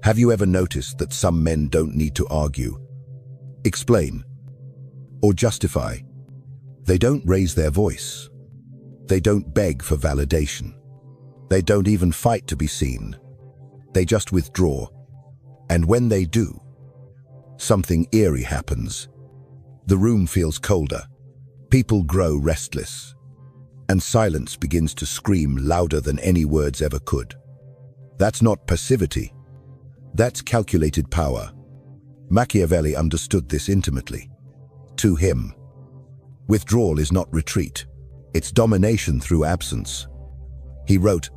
Have you ever noticed that some men don't need to argue, explain, or justify? They don't raise their voice. They don't beg for validation. They don't even fight to be seen. They just withdraw. And when they do, something eerie happens. The room feels colder. People grow restless. And silence begins to scream louder than any words ever could. That's not passivity. That's calculated power. Machiavelli understood this intimately. To him, withdrawal is not retreat. It's domination through absence. He wrote,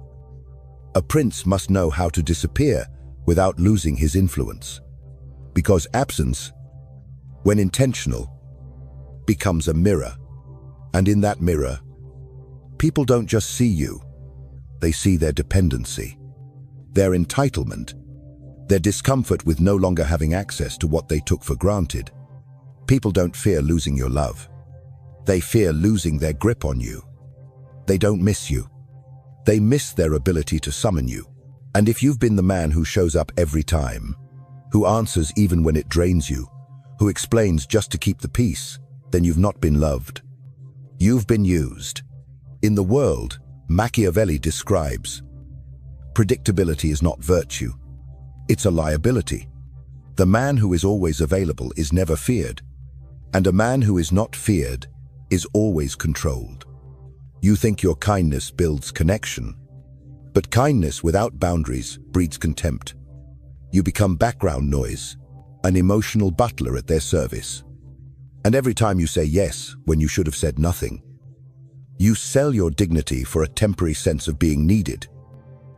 "A prince must know how to disappear without losing his influence. Because absence, when intentional, becomes a mirror. And in that mirror, people don't just see you. They see their dependency, their entitlement, their discomfort with no longer having access to what they took for granted. People don't fear losing your love. They fear losing their grip on you. They don't miss you. They miss their ability to summon you. And if you've been the man who shows up every time, who answers even when it drains you, who explains just to keep the peace, then you've not been loved. You've been used. In the world, Machiavelli describes, predictability is not virtue. It's a liability. The man who is always available is never feared. And a man who is not feared is always controlled. You think your kindness builds connection, but kindness without boundaries breeds contempt. You become background noise, an emotional butler at their service. And every time you say yes when you should have said nothing, you sell your dignity for a temporary sense of being needed.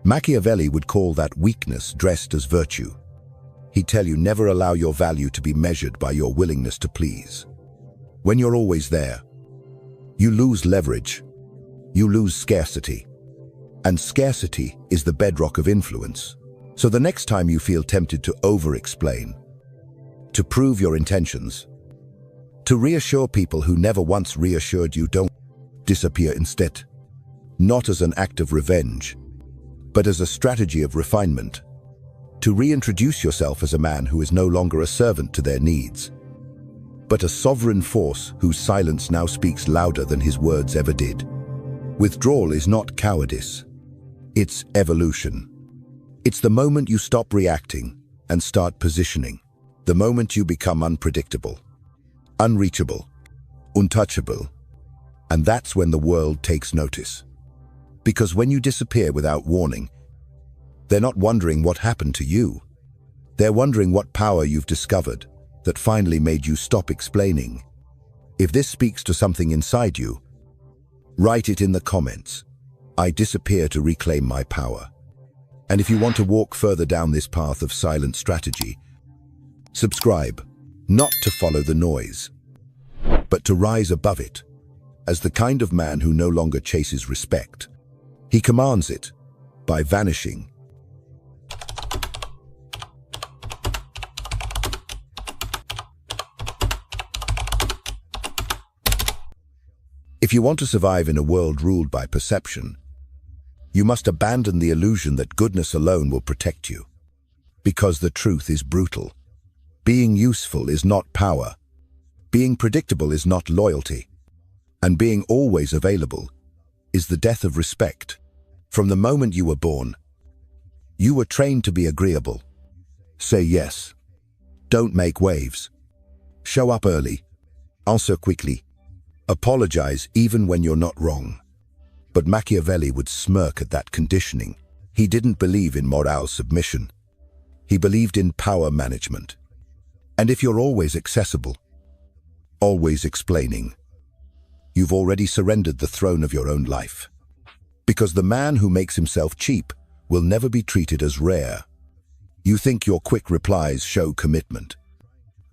Machiavelli would call that weakness dressed as virtue. He'd tell you never allow your value to be measured by your willingness to please. When you're always there, you lose leverage, you lose scarcity. And scarcity is the bedrock of influence. So the next time you feel tempted to over-explain, to prove your intentions, to reassure people who never once reassured you, don't disappear instead. Not as an act of revenge, but as a strategy of refinement. To reintroduce yourself as a man who is no longer a servant to their needs, but a sovereign force whose silence now speaks louder than his words ever did. Withdrawal is not cowardice. It's evolution. It's the moment you stop reacting and start positioning. The moment you become unpredictable, unreachable, untouchable. And that's when the world takes notice. Because when you disappear without warning, they're not wondering what happened to you. They're wondering what power you've discovered that finally made you stop explaining. If this speaks to something inside you, write it in the comments. I disappear to reclaim my power. And if you want to walk further down this path of silent strategy, subscribe, not to follow the noise, but to rise above it, as the kind of man who no longer chases respect. He commands it by vanishing. If you want to survive in a world ruled by perception, you must abandon the illusion that goodness alone will protect you. Because the truth is brutal. Being useful is not power. Being predictable is not loyalty. And being always available is the death of respect. From the moment you were born, you were trained to be agreeable. Say yes. Don't make waves. Show up early. Answer quickly. Apologize even when you're not wrong. But Machiavelli would smirk at that conditioning. He didn't believe in moral submission. He believed in power management. And if you're always accessible, always explaining, you've already surrendered the throne of your own life. Because the man who makes himself cheap will never be treated as rare. You think your quick replies show commitment.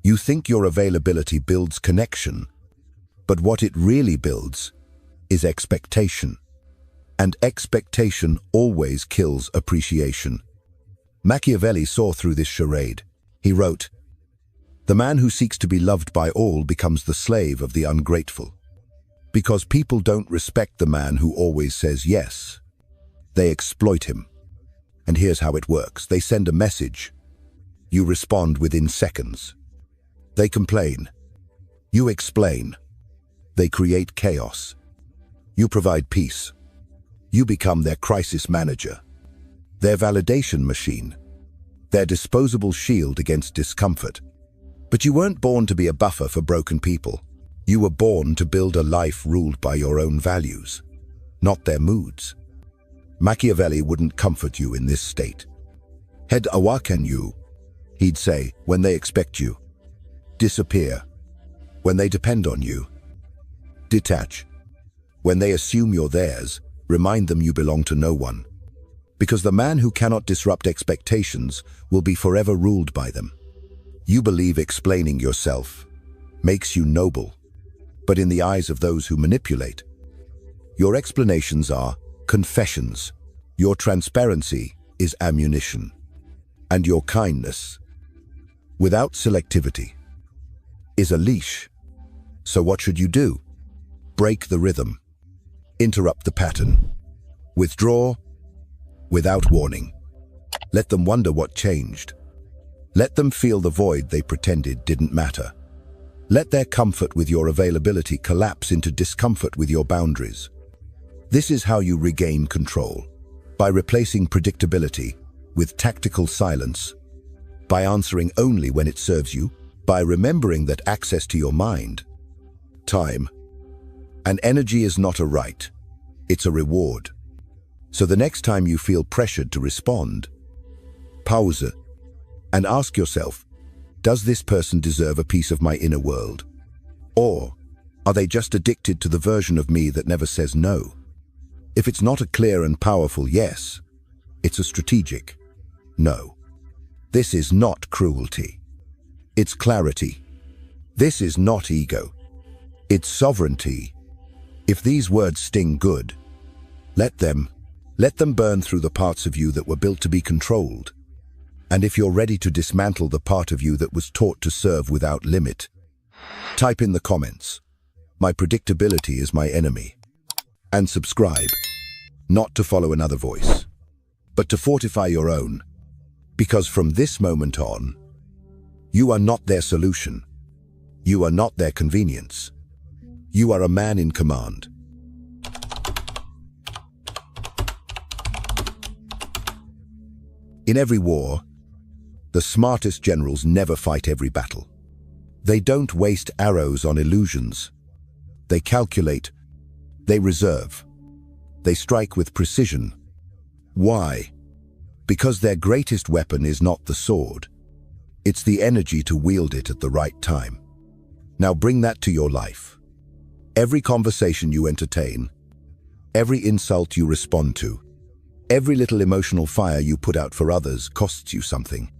You think your availability builds connection. But what it really builds is expectation. And expectation always kills appreciation. Machiavelli saw through this charade. He wrote, "The man who seeks to be loved by all becomes the slave of the ungrateful." Because people don't respect the man who always says yes. They exploit him. And here's how it works. They send a message, You respond within seconds. They complain. You explain. They create chaos. You provide peace. You become their crisis manager, their validation machine, their disposable shield against discomfort. But you weren't born to be a buffer for broken people. You were born to build a life ruled by your own values, not their moods. Machiavelli wouldn't comfort you in this state. Head awaken you, he'd say, when they expect you. Disappear, when they depend on you. Detach, when they assume you're theirs, remind them you belong to no one. Because the man who cannot disrupt expectations will be forever ruled by them. You believe explaining yourself makes you noble, but in the eyes of those who manipulate, your explanations are confessions, your transparency is ammunition, and your kindness, without selectivity, is a leash. So what should you do? Break the rhythm, interrupt the pattern, withdraw without warning. Let them wonder what changed. Let them feel the void they pretended didn't matter. Let their comfort with your availability collapse into discomfort with your boundaries. This is how you regain control, by replacing predictability with tactical silence, by answering only when it serves you, by remembering that access to your mind, time, and energy is not a right, it's a reward. So the next time you feel pressured to respond, pause and ask yourself, does this person deserve a piece of my inner world? Or are they just addicted to the version of me that never says no? If it's not a clear and powerful yes, it's a strategic no. This is not cruelty. It's clarity. This is not ego. It's sovereignty. If these words sting good, let them burn through the parts of you that were built to be controlled. And if you're ready to dismantle the part of you that was taught to serve without limit, type in the comments, "My predictability is my enemy." And subscribe, not to follow another voice, but to fortify your own. Because from this moment on, you are not their solution. You are not their convenience. You are a man in command. In every war, the smartest generals never fight every battle. They don't waste arrows on illusions. They calculate. They reserve. They strike with precision. Why? Because their greatest weapon is not the sword. It's the energy to wield it at the right time. Now bring that to your life. Every conversation you entertain, every insult you respond to, every little emotional fire you put out for others costs you something.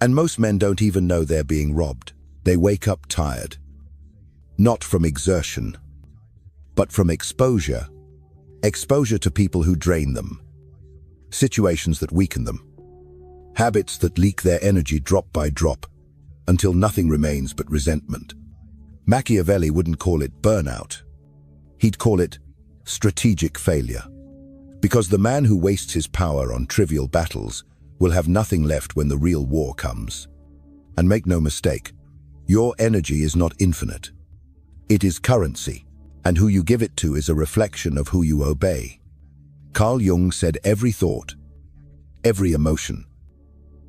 And most men don't even know they're being robbed. They wake up tired. Not from exertion, but from exposure. Exposure to people who drain them. Situations that weaken them. Habits that leak their energy drop by drop, until nothing remains but resentment. Machiavelli wouldn't call it burnout. He'd call it strategic failure. Because the man who wastes his power on trivial battles will have nothing left when the real war comes. And make no mistake, your energy is not infinite. It is currency, and who you give it to is a reflection of who you obey. Carl Jung said every thought, every emotion,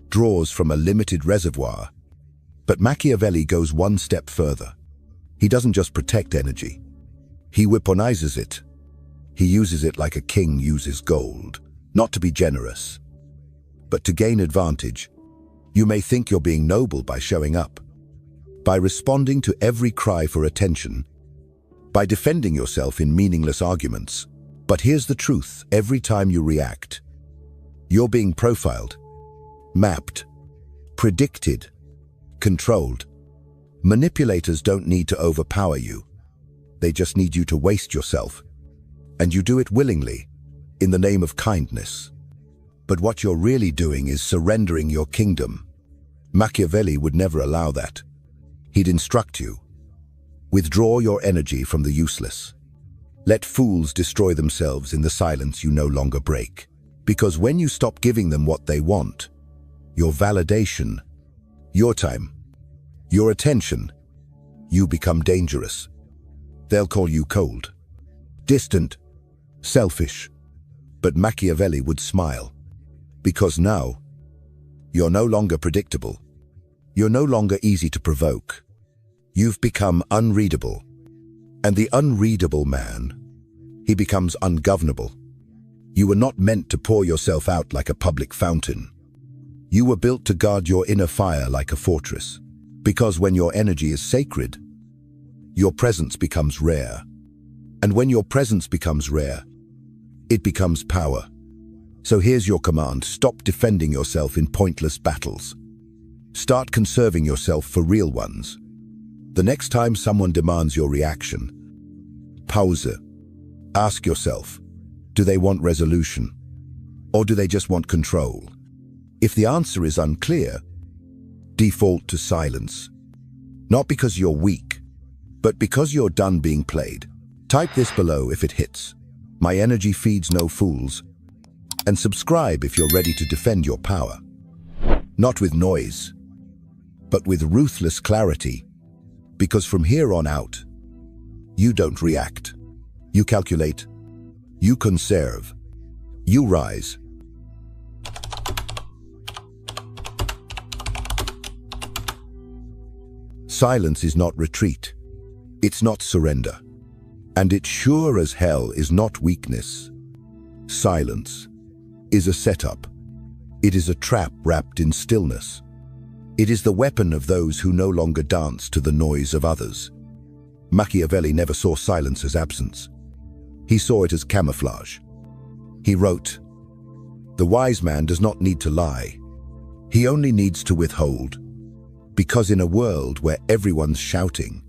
draws from a limited reservoir. But Machiavelli goes one step further. He doesn't just protect energy. He weaponizes it. He uses it like a king uses gold, not to be generous, but to gain advantage. You may think you're being noble by showing up, by responding to every cry for attention, by defending yourself in meaningless arguments. But here's the truth: every time you react, you're being profiled, mapped, predicted, controlled. Manipulators don't need to overpower you. They just need you to waste yourself. And you do it willingly, in the name of kindness. But what you're really doing is surrendering your kingdom. Machiavelli would never allow that. He'd instruct you. Withdraw your energy from the useless. Let fools destroy themselves in the silence you no longer break. Because when you stop giving them what they want, your validation, your time, your attention, you become dangerous. They'll call you cold, distant, selfish. But Machiavelli would smile, because now you're no longer predictable. You're no longer easy to provoke. You've become unreadable. And the unreadable man, he becomes ungovernable. You were not meant to pour yourself out like a public fountain. You were built to guard your inner fire like a fortress. Because when your energy is sacred, your presence becomes rare. And when your presence becomes rare, it becomes power. So here's your command: stop defending yourself in pointless battles. Start conserving yourself for real ones. The next time someone demands your reaction, pause. Ask yourself, do they want resolution? Or do they just want control? If the answer is unclear, default to silence. Not because you're weak, but because you're done being played. Type this below if it hits. My energy feeds no fools. And subscribe if you're ready to defend your power. Not with noise, but with ruthless clarity. Because from here on out, you don't react. You calculate. You conserve. You rise. Silence is not retreat. It's not surrender. And it sure as hell is not weakness. Silence is a setup. It is a trap wrapped in stillness. It is the weapon of those who no longer dance to the noise of others. Machiavelli never saw silence as absence. He saw it as camouflage. He wrote, "The wise man does not need to lie. He only needs to withhold. Because in a world where everyone's shouting,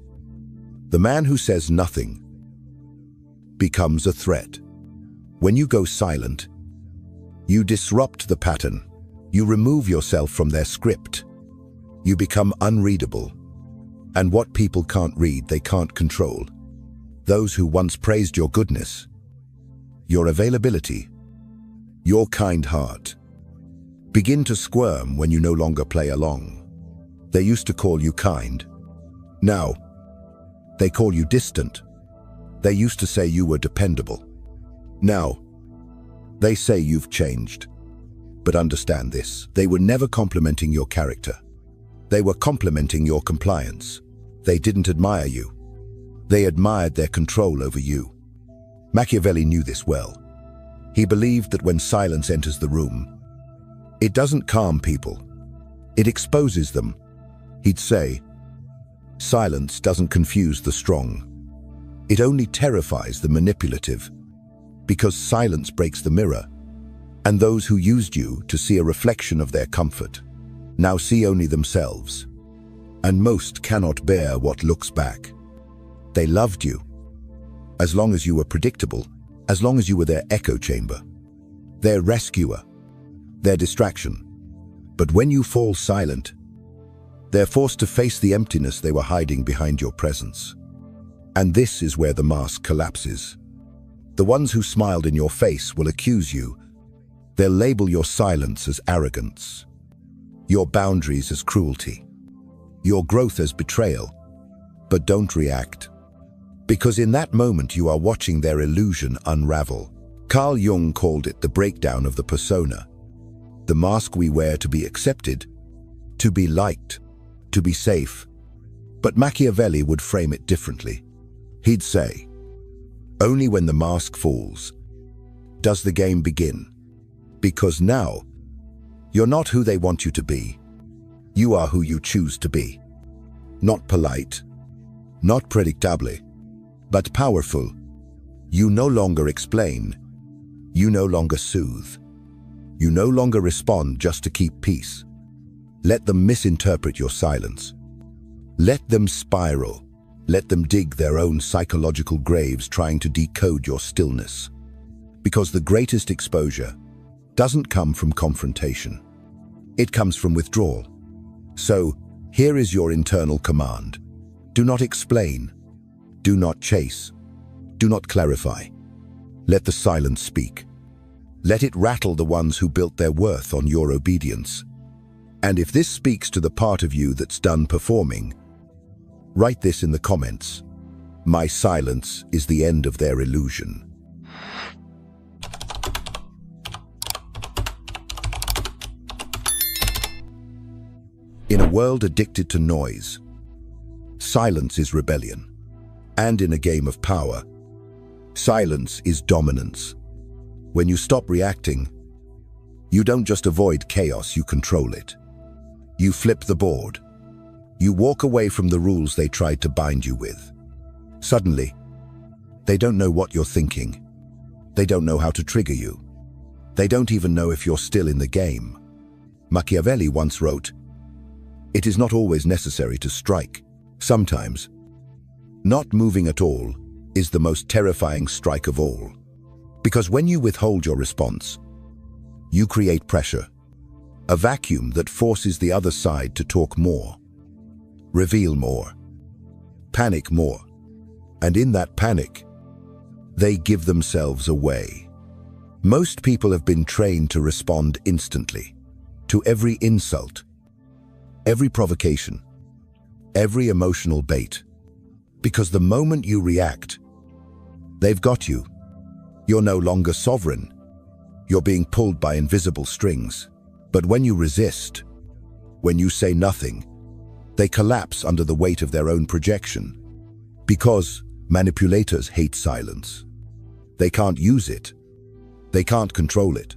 the man who says nothing becomes a threat. When you go silent, you disrupt the pattern. You remove yourself from their script. You become unreadable. And what people can't read, they can't control. Those who once praised your goodness, your availability, your kind heart, begin to squirm when you no longer play along. They used to call you kind. Now, they call you distant. They used to say you were dependable. Now, they say you've changed. But understand this, they were never complimenting your character. They were complimenting your compliance. They didn't admire you. They admired their control over you. Machiavelli knew this well. He believed that when silence enters the room, it doesn't calm people. It exposes them. He'd say, silence doesn't confuse the strong. It only terrifies the manipulative, because silence breaks the mirror, and those who used you to see a reflection of their comfort now see only themselves. And most cannot bear what looks back. They loved you, as long as you were predictable, as long as you were their echo chamber, their rescuer, their distraction. But when you fall silent, they're forced to face the emptiness they were hiding behind your presence. And this is where the mask collapses. The ones who smiled in your face will accuse you. They'll label your silence as arrogance, your boundaries as cruelty, your growth as betrayal. But don't react, because in that moment you are watching their illusion unravel. Carl Jung called it the breakdown of the persona, the mask we wear to be accepted, to be liked, to be safe. But Machiavelli would frame it differently. He'd say, only when the mask falls does the game begin. Because now, you're not who they want you to be. You are who you choose to be. Not polite, not predictably, but powerful. You no longer explain. You no longer soothe. You no longer respond just to keep peace. Let them misinterpret your silence. Let them spiral. Let them dig their own psychological graves trying to decode your stillness. Because the greatest exposure doesn't come from confrontation. It comes from withdrawal. So, here is your internal command. Do not explain. Do not chase. Do not clarify. Let the silence speak. Let it rattle the ones who built their worth on your obedience. And if this speaks to the part of you that's done performing, write this in the comments. My silence is the end of their illusion. In a world addicted to noise, silence is rebellion. And in a game of power, silence is dominance. When you stop reacting, you don't just avoid chaos, you control it. You flip the board. You walk away from the rules they tried to bind you with. Suddenly, they don't know what you're thinking. They don't know how to trigger you. They don't even know if you're still in the game. Machiavelli once wrote, "It is not always necessary to strike. Sometimes, not moving at all is the most terrifying strike of all. Because when you withhold your response, you create pressure, a vacuum that forces the other side to talk more, reveal more, panic more. And in that panic, they give themselves away." Most people have been trained to respond instantly to every insult, every provocation, every emotional bait. Because the moment you react, they've got you. You're no longer sovereign. You're being pulled by invisible strings. But when you resist, when you say nothing, they collapse under the weight of their own projection. Because manipulators hate silence. They can't use it. They can't control it.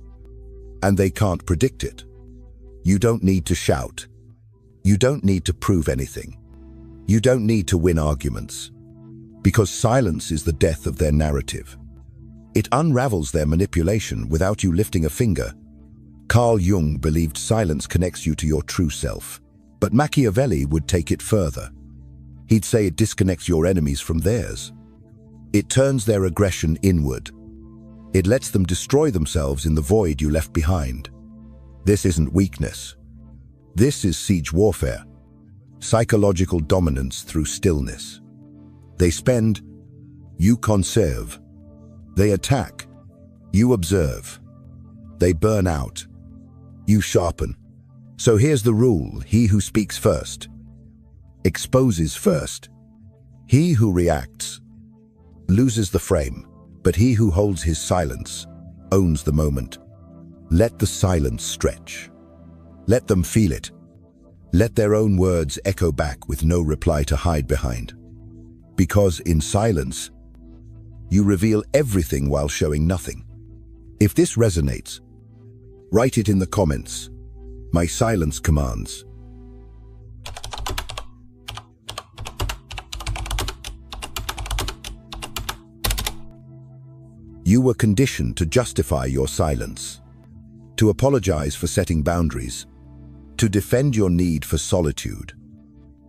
And they can't predict it. You don't need to shout. You don't need to prove anything. You don't need to win arguments. Because silence is the death of their narrative. It unravels their manipulation without you lifting a finger. Carl Jung believed silence connects you to your true self. But Machiavelli would take it further. He'd say it disconnects your enemies from theirs. It turns their aggression inward. It lets them destroy themselves in the void you left behind. This isn't weakness. This is siege warfare. Psychological dominance through stillness. They spend, you conserve. They attack, you observe. They burn out, you sharpen. So here's the rule: he who speaks first exposes first. He who reacts loses the frame, but he who holds his silence owns the moment. Let the silence stretch. Let them feel it. Let their own words echo back with no reply to hide behind. Because in silence, you reveal everything while showing nothing. If this resonates, write it in the comments. My silence commands. You were conditioned to justify your silence, to apologize for setting boundaries, to defend your need for solitude.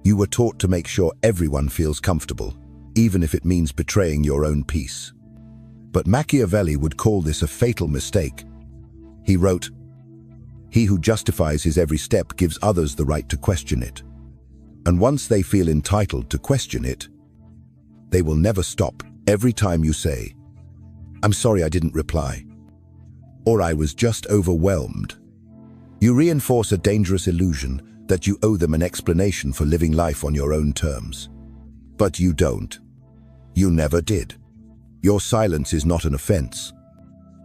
You were taught to make sure everyone feels comfortable, even if it means betraying your own peace. But Machiavelli would call this a fatal mistake. He wrote, "He who justifies his every step gives others the right to question it. And once they feel entitled to question it, they will never stop. Every time you say, 'I'm sorry I didn't reply,' or 'I was just overwhelmed,' you reinforce a dangerous illusion that you owe them an explanation for living life on your own terms. But you don't. You never did. Your silence is not an offense.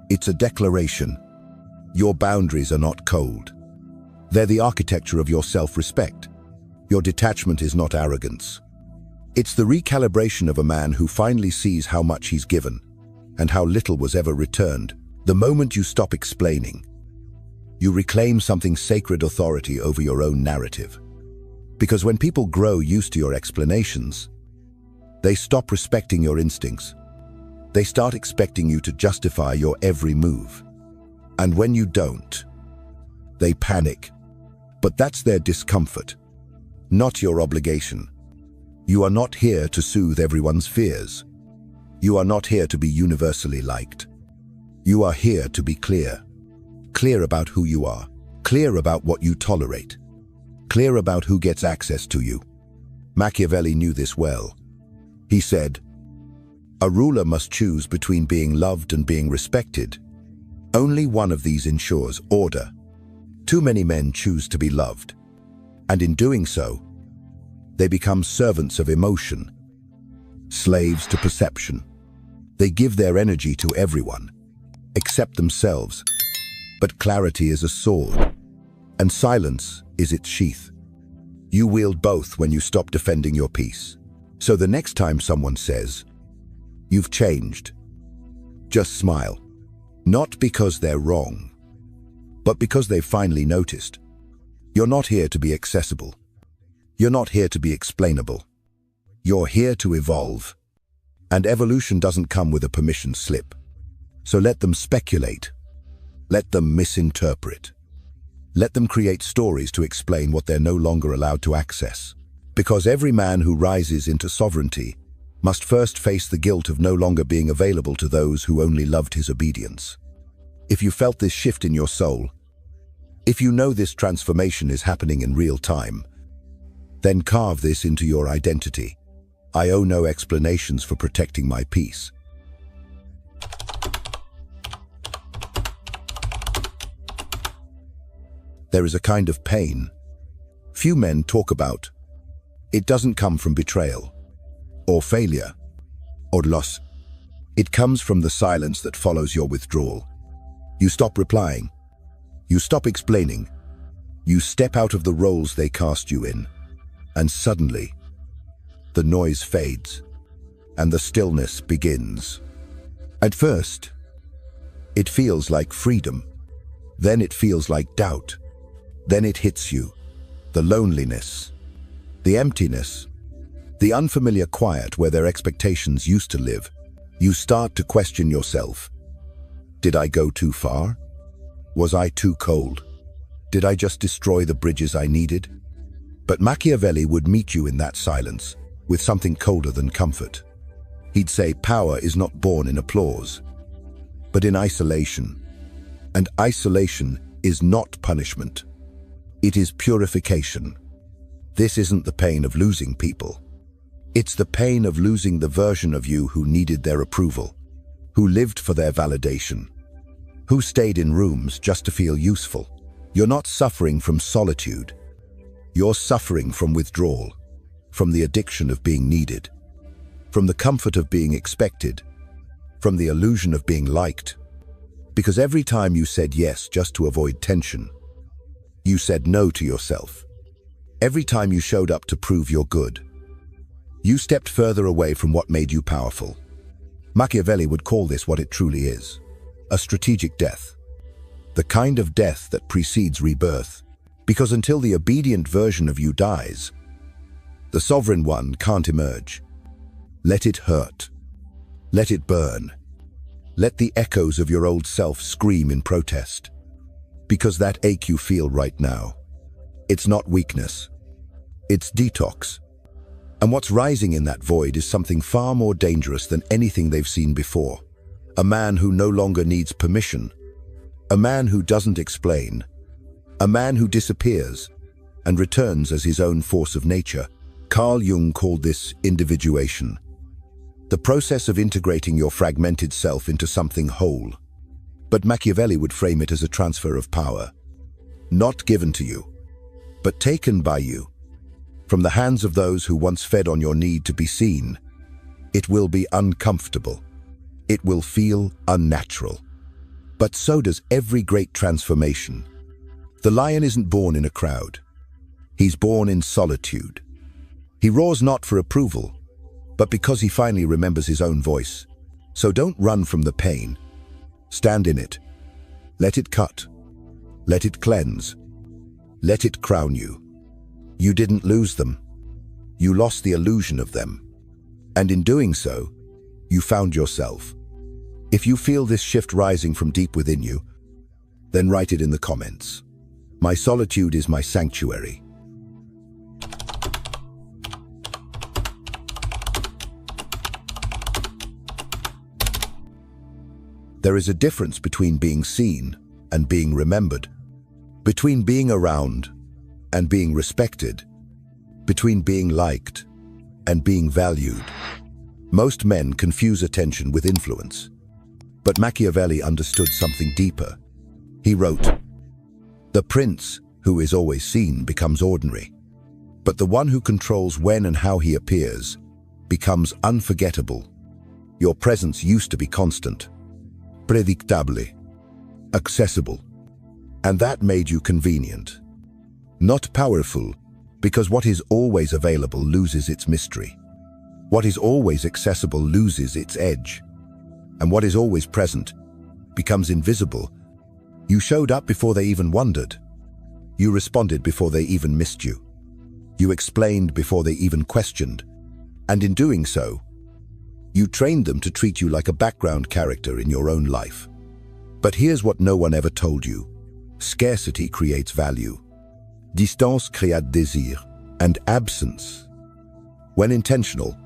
It's a declaration. Your boundaries are not cold. They're the architecture of your self-respect. Your detachment is not arrogance. It's the recalibration of a man who finally sees how much he's given and how little was ever returned. The moment you stop explaining, you reclaim something sacred: authority over your own narrative. Because when people grow used to your explanations, they stop respecting your instincts. They start expecting you to justify your every move. And when you don't, they panic. But that's their discomfort, not your obligation. You are not here to soothe everyone's fears. You are not here to be universally liked. You are here to be clear. Clear about who you are. Clear about what you tolerate. Clear about who gets access to you. Machiavelli knew this well. He said, "A ruler must choose between being loved and being respected. Only one of these ensures order. Too many men choose to be loved, and in doing so, they become servants of emotion, slaves to perception. They give their energy to everyone, except themselves. But clarity is a sword, and silence is its sheath. You wield both when you stop defending your peace. So the next time someone says, "You've changed," just smile. Not because they're wrong, but because they've finally noticed. You're not here to be accessible. You're not here to be explainable. You're here to evolve. And evolution doesn't come with a permission slip. So let them speculate. Let them misinterpret. Let them create stories to explain what they're no longer allowed to access. Because every man who rises into sovereignty must first face the guilt of no longer being available to those who only loved his obedience. If you felt this shift in your soul, if you know this transformation is happening in real time, then carve this into your identity. I owe no explanations for protecting my peace. There is a kind of pain few men talk about. It doesn't come from betrayal, or failure, or loss. It comes from the silence that follows your withdrawal. You stop replying. You stop explaining. You step out of the roles they cast you in. And suddenly, the noise fades, and the stillness begins. At first, it feels like freedom. Then it feels like doubt. Then it hits you, the loneliness, the emptiness, the unfamiliar quiet where their expectations used to live. You start to question yourself. Did I go too far? Was I too cold? Did I just destroy the bridges I needed? But Machiavelli would meet you in that silence with something colder than comfort. He'd say power is not born in applause, but in isolation. And isolation is not punishment. It is purification. This isn't the pain of losing people. It's the pain of losing the version of you who needed their approval, who lived for their validation, who stayed in rooms just to feel useful. You're not suffering from solitude. You're suffering from withdrawal, from the addiction of being needed, from the comfort of being expected, from the illusion of being liked. Because every time you said yes just to avoid tension, you said no to yourself. Every time you showed up to prove you're good, you stepped further away from what made you powerful. Machiavelli would call this what it truly is, a strategic death. The kind of death that precedes rebirth, because until the obedient version of you dies, the sovereign one can't emerge. Let it hurt. Let it burn. Let the echoes of your old self scream in protest. Because that ache you feel right now, it's not weakness, it's detox. And what's rising in that void is something far more dangerous than anything they've seen before. A man who no longer needs permission. A man who doesn't explain. A man who disappears and returns as his own force of nature. Carl Jung called this individuation. The process of integrating your fragmented self into something whole. But Machiavelli would frame it as a transfer of power, not given to you, but taken by you, from the hands of those who once fed on your need to be seen. It will be uncomfortable. It will feel unnatural. But so does every great transformation. The lion isn't born in a crowd. He's born in solitude. He roars not for approval, but because he finally remembers his own voice. So don't run from the pain. Stand in it. Let it cut. Let it cleanse. Let it crown you. You didn't lose them. You lost the illusion of them. And in doing so, you found yourself. If you feel this shift rising from deep within you, then write it in the comments. My solitude is my sanctuary. There is a difference between being seen and being remembered, between being around and being respected, between being liked and being valued. Most men confuse attention with influence, but Machiavelli understood something deeper. He wrote, The prince, who is always seen, becomes ordinary. But the one who controls when and how he appears becomes unforgettable. Your presence used to be constant, predictable, accessible, and that made you convenient. Not powerful, because what is always available loses its mystery. What is always accessible loses its edge. And what is always present becomes invisible. You showed up before they even wondered. You responded before they even missed you. You explained before they even questioned. And in doing so, you trained them to treat you like a background character in your own life. But here's what no one ever told you. Scarcity creates value. Distance crée désir. And absence, when intentional,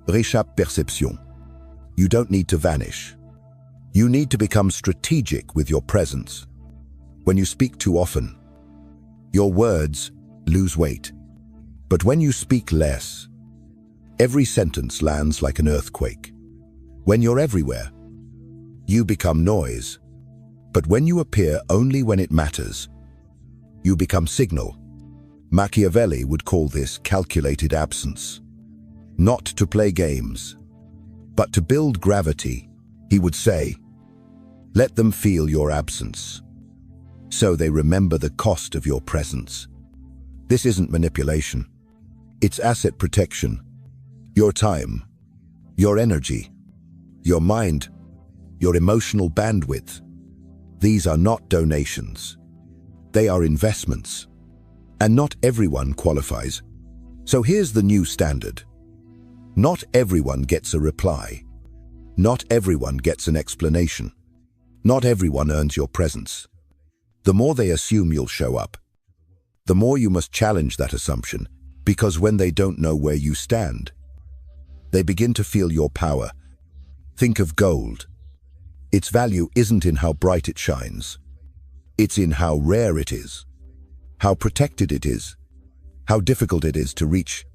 réchappe perception. You don't need to vanish. You need to become strategic with your presence. When you speak too often, your words lose weight. But when you speak less, every sentence lands like an earthquake. When you're everywhere, you become noise. But when you appear only when it matters, you become signal. Machiavelli would call this calculated absence. Not to play games, but to build gravity. He would say, let them feel your absence, so they remember the cost of your presence. This isn't manipulation. It's asset protection. Your time, your energy, your mind, your emotional bandwidth. These are not donations. They are investments. And not everyone qualifies. So here's the new standard. Not everyone gets a reply. Not everyone gets an explanation. Not everyone earns your presence. The more they assume you'll show up, the more you must challenge that assumption, because when they don't know where you stand, they begin to feel your power. Think of gold. Its value isn't in how bright it shines. It's in how rare it is, how protected it is, how difficult it is to reach.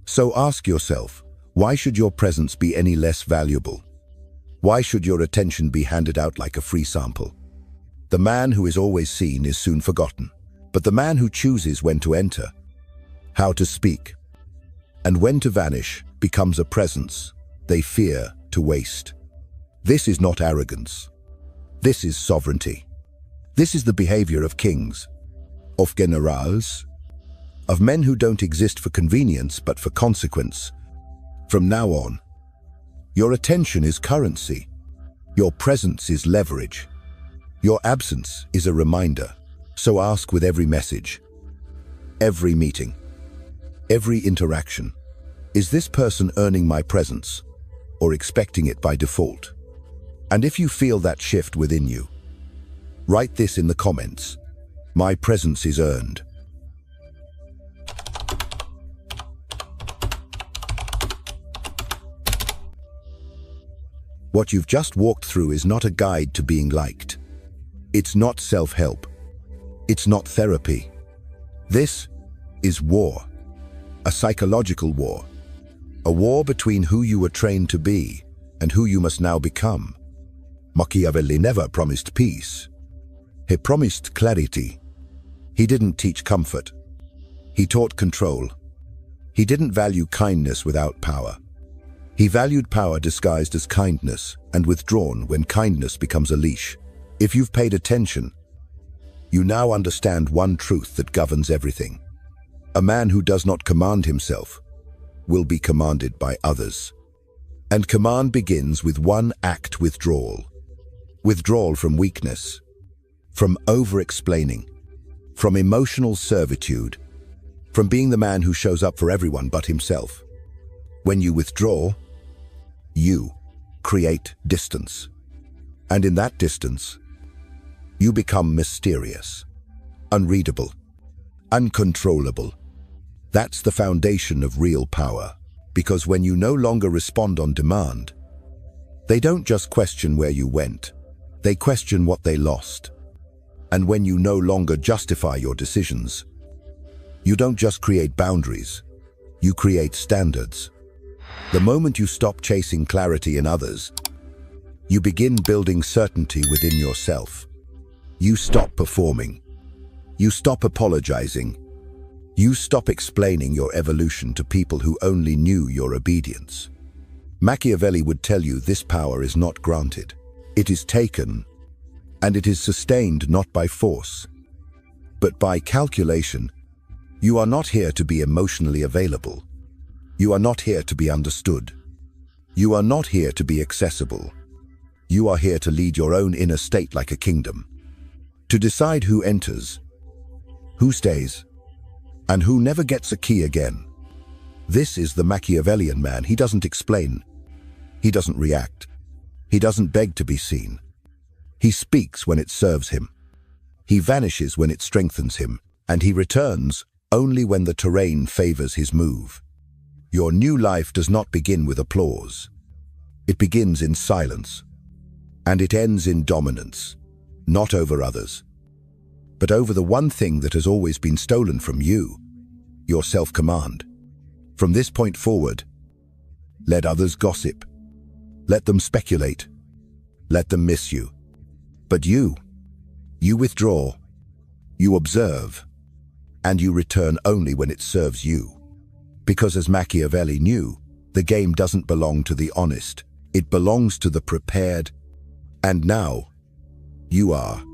So ask yourself, why should your presence be any less valuable? Why should your attention be handed out like a free sample? The man who is always seen is soon forgotten, but the man who chooses when to enter, how to speak, and when to vanish becomes a presence they fear to waste. This is not arrogance. This is sovereignty. This is the behavior of kings, of generals, of men who don't exist for convenience but for consequence. From now on, your attention is currency. Your presence is leverage. Your absence is a reminder. So ask with every message, every meeting, every interaction, is this person earning my presence or expecting it by default? And if you feel that shift within you, write this in the comments. My presence is earned. What you've just walked through is not a guide to being liked. It's not self-help. It's not therapy. This is war. A psychological war. A war between who you were trained to be and who you must now become. Machiavelli never promised peace. He promised clarity. He didn't teach comfort. He taught control. He didn't value kindness without power. He valued power disguised as kindness and withdrawn when kindness becomes a leash. If you've paid attention, you now understand one truth that governs everything. A man who does not command himself will be commanded by others. And command begins with one act: withdrawal. Withdrawal from weakness, from over-explaining, from emotional servitude, from being the man who shows up for everyone but himself. When you withdraw, you create distance. And in that distance, you become mysterious, unreadable, uncontrollable. That's the foundation of real power, because when you no longer respond on demand, they don't just question where you went, they question what they lost. And when you no longer justify your decisions, you don't just create boundaries, you create standards. The moment you stop chasing clarity in others, you begin building certainty within yourself. You stop performing. You stop apologizing. You stop explaining your evolution to people who only knew your obedience. Machiavelli would tell you this power is not granted. It is taken, and it is sustained not by force, but by calculation. You are not here to be emotionally available. You are not here to be understood. You are not here to be accessible. You are here to lead your own inner state like a kingdom. To decide who enters, who stays, and who never gets a key again. This is the Machiavellian man. He doesn't explain. He doesn't react. He doesn't beg to be seen. He speaks when it serves him. He vanishes when it strengthens him, and he returns only when the terrain favors his move. Your new life does not begin with applause. It begins in silence, and it ends in dominance, not over others, but over the one thing that has always been stolen from you, your self-command. From this point forward, let others gossip. Let them speculate. Let them miss you. But you withdraw, you observe, and you return only when it serves you. Because as Machiavelli knew, the game doesn't belong to the honest, it belongs to the prepared. And now, you are